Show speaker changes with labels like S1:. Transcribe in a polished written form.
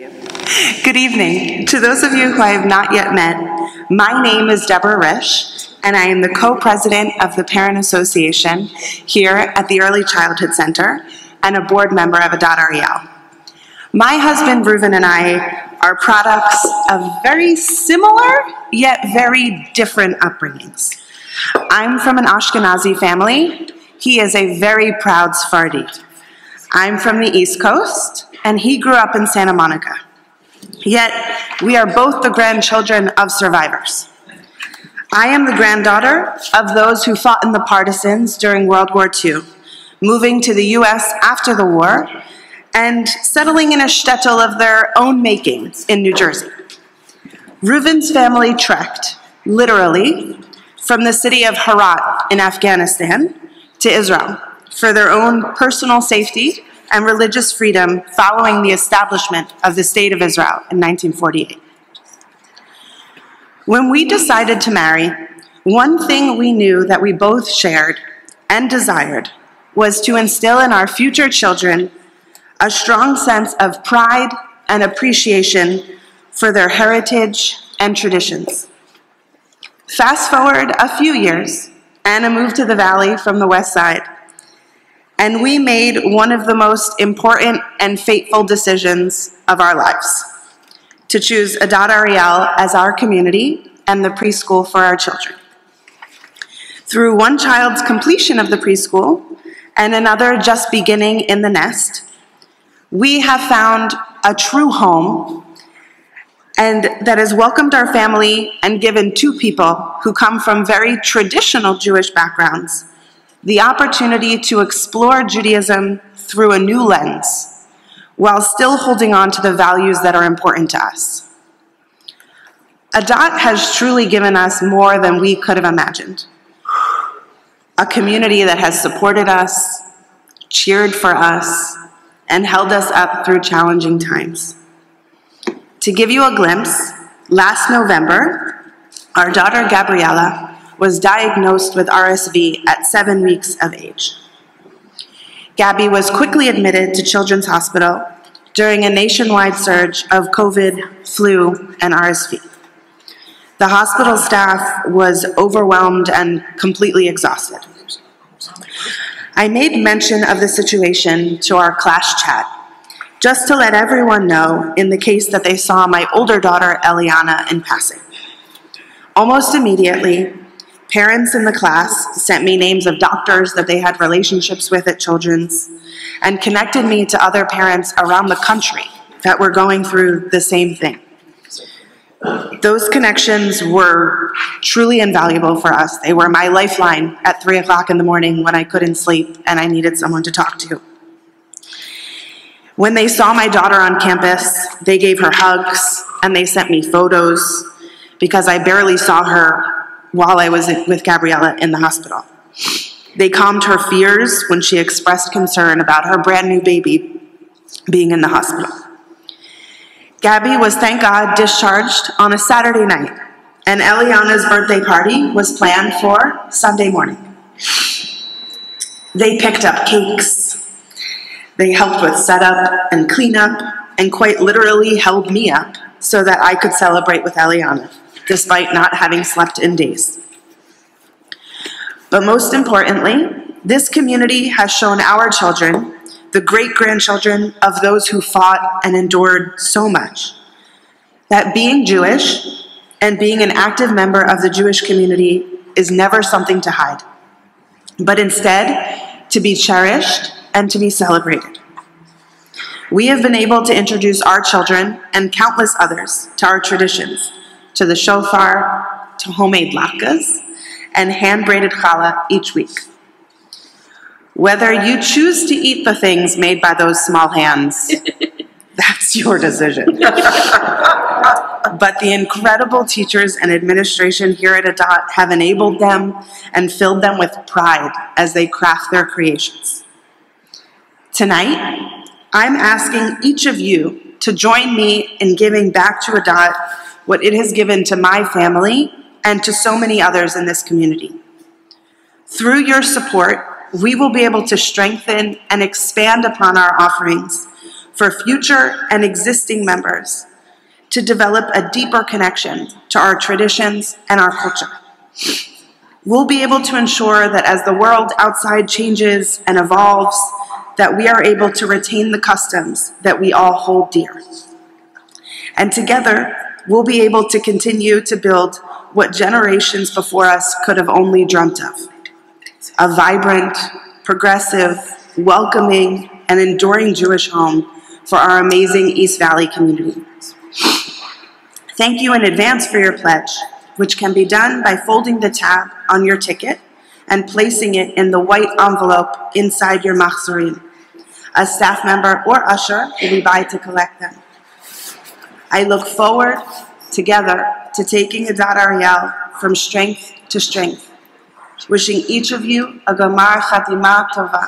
S1: Good evening. To those of you who I have not yet met, my name is Debra Risch, and I am the co-president of the Parent Association here at the Early Childhood Center and a board member of HHD. My husband, Reuven, and I are products of very similar yet very different upbringings. I'm from an Ashkenazi family. He is a very proud Sephardi. I'm from the East Coast, and he grew up in Santa Monica. Yet, we are both the grandchildren of survivors. I am the granddaughter of those who fought in the partisans during World War II, moving to the US after the war, and settling in a shtetl of their own making in New Jersey. Reuven's family trekked, literally, from the city of Herat in Afghanistan to Israel for their own personal safety and religious freedom following the establishment of the State of Israel in 1948. When we decided to marry, one thing we knew that we both shared and desired was to instill in our future children a strong sense of pride and appreciation for their heritage and traditions. Fast forward a few years, Anna moved to the Valley from the West Side, and we made one of the most important and fateful decisions of our lives, to choose Adat Ariel as our community and the preschool for our children. Through one child's completion of the preschool and another just beginning in the nest, we have found a true home and that has welcomed our family and given two people who come from very traditional Jewish backgrounds the opportunity to explore Judaism through a new lens, while still holding on to the values that are important to us. Adat has truly given us more than we could have imagined. A community that has supported us, cheered for us, and held us up through challenging times. To give you a glimpse, last November, our daughter Gabriella was diagnosed with RSV at 7 weeks of age. Gabby was quickly admitted to Children's Hospital during a nationwide surge of COVID, flu, and RSV. The hospital staff was overwhelmed and completely exhausted. I made mention of the situation to our class chat, just to let everyone know in the case that they saw my older daughter, Eliana, in passing. Almost immediately, parents in the class sent me names of doctors that they had relationships with at Children's and connected me to other parents around the country that were going through the same thing. Those connections were truly invaluable for us. They were my lifeline at 3 o'clock in the morning when I couldn't sleep and I needed someone to talk to. When they saw my daughter on campus, they gave her hugs and they sent me photos because I barely saw her while I was with Gabriella in the hospital. They calmed her fears when she expressed concern about her brand new baby being in the hospital. Gabby was, thank God, discharged on a Saturday night, and Eliana's birthday party was planned for Sunday morning. They picked up cakes, they helped with setup and cleanup, and quite literally held me up so that I could celebrate with Eliana, despite not having slept in days. But most importantly, this community has shown our children, the great-grandchildren of those who fought and endured so much, that being Jewish and being an active member of the Jewish community is never something to hide, but instead to be cherished and to be celebrated. We have been able to introduce our children and countless others to our traditions, to the shofar, to homemade latkes, and hand-braided challah each week. Whether you choose to eat the things made by those small hands, that's your decision. But the incredible teachers and administration here at Adat have enabled them and filled them with pride as they craft their creations. Tonight, I'm asking each of you to join me in giving back to Adat what it has given to my family and to so many others in this community. Through your support, we will be able to strengthen and expand upon our offerings for future and existing members to develop a deeper connection to our traditions and our culture. We'll be able to ensure that as the world outside changes and evolves, that we are able to retain the customs that we all hold dear. And together, we'll be able to continue to build what generations before us could have only dreamt of: a vibrant, progressive, welcoming, and enduring Jewish home for our amazing East Valley community. Thank you in advance for your pledge, which can be done by folding the tab on your ticket and placing it in the white envelope inside your machzorim. A staff member or usher will be by to collect them. I look forward, together, to taking Adat Ariel from strength to strength. Wishing each of you a Gamar Chatima Tova.